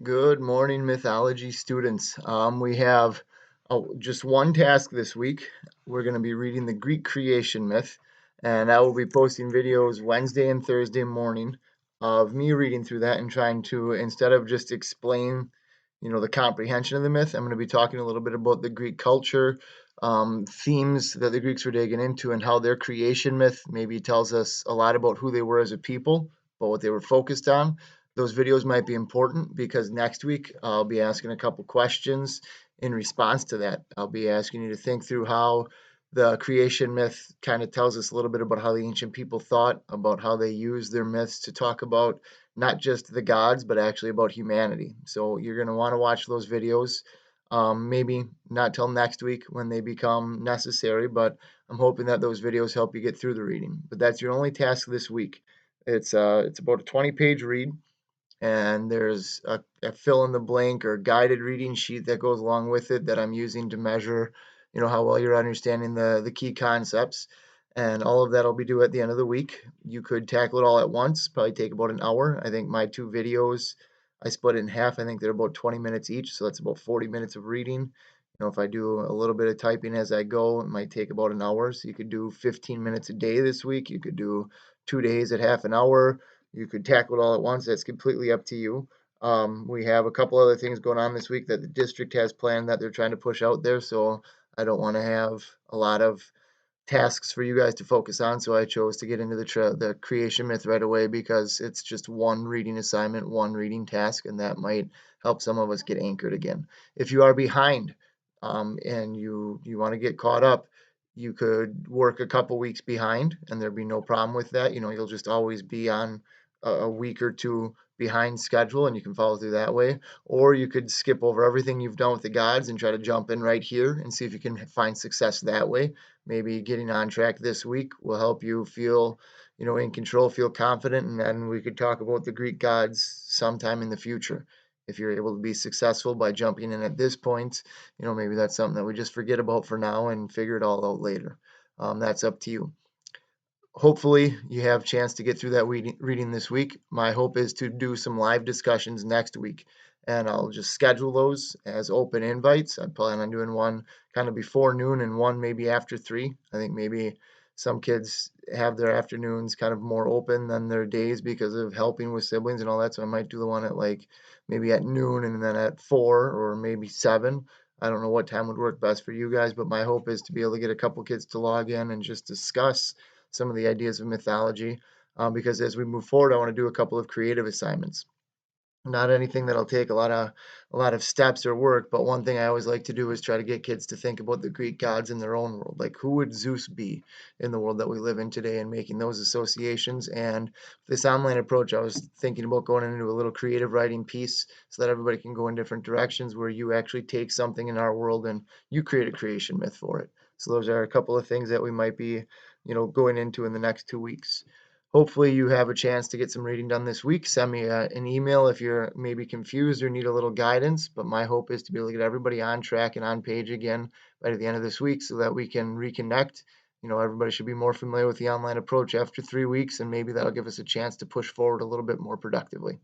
Good morning, mythology students. We have just one task this week. We're going to be reading the Greek creation myth, and I will be posting videos Wednesday and Thursday morning of me reading through that and trying to, instead of just explain, the comprehension of the myth, I'm going to be talking a little bit about the Greek culture, themes that the Greeks were digging into, and how their creation myth maybe tells us a lot about who they were as a people, but what they were focused on. Those videos might be important because next week I'll be asking a couple questions in response to that. I'll be asking you to think through how the creation myth kind of tells us a little bit about how the ancient people thought, about how they used their myths to talk about not just the gods, but actually about humanity. So you're going to want to watch those videos. Maybe not till next week when they become necessary, but I'm hoping that those videos help you get through the reading. But that's your only task this week. It's about a 20-page read, and there's a fill in the blank or guided reading sheet that goes along with it that I'm using to measure, how well you're understanding the key concepts. And all of that will be due at the end of the week. You could tackle it all at once, probably take about an hour. I think my two videos, I split it in half. I think they're about 20 minutes each, so that's about 40 minutes of reading. If I do a little bit of typing as I go, it might take about an hour. So you could do 15 minutes a day this week. You could do 2 days at half an hour. You could tackle it all at once. That's completely up to you. We have a couple other things going on this week that the district has planned that they're trying to push out there. So I don't want to have a lot of tasks for you guys to focus on. So I chose to get into the creation myth right away because it's just one reading assignment, one reading task, and that might help some of us get anchored again. If you are behind, and you want to get caught up, you could work a couple weeks behind, and there'd be no problem with that. You'll just always be on a week or two behind schedule, and you can follow through that way. Or you could skip over everything you've done with the gods and try to jump in right here and see if you can find success that way. Maybe getting on track this week will help you feel, in control, feel confident, and then we could talk about the Greek gods sometime in the future. If you're able to be successful by jumping in at this point, maybe that's something that we just forget about for now and figure it all out later. That's up to you. Hopefully you have a chance to get through that reading this week. My hope is to do some live discussions next week, and I'll just schedule those as open invites. I plan on doing one kind of before noon and one maybe after 3. I think maybe some kids have their afternoons kind of more open than their days because of helping with siblings and all that. So I might do the one at like maybe at noon and then at 4 or maybe 7. I don't know what time would work best for you guys, but my hope is to be able to get a couple kids to log in and just discuss some of the ideas of mythology, because as we move forward, I want to do a couple of creative assignments. Not anything that'll take a lot of steps or work, but one thing I always like to do is try to get kids to think about the Greek gods in their own world. Like, who would Zeus be in the world that we live in today, and making those associations. And this online approach, I was thinking about going into a little creative writing piece so that everybody can go in different directions, where you actually take something in our world and you create a creation myth for it. So those are a couple of things that we might be, going into in the next 2 weeks. Hopefully you have a chance to get some reading done this week. Send me an email if you're maybe confused or need a little guidance. But my hope is to be able to get everybody on track and on page again by the end of this week so that we can reconnect. Everybody should be more familiar with the online approach after 3 weeks, and maybe that'll give us a chance to push forward a little bit more productively.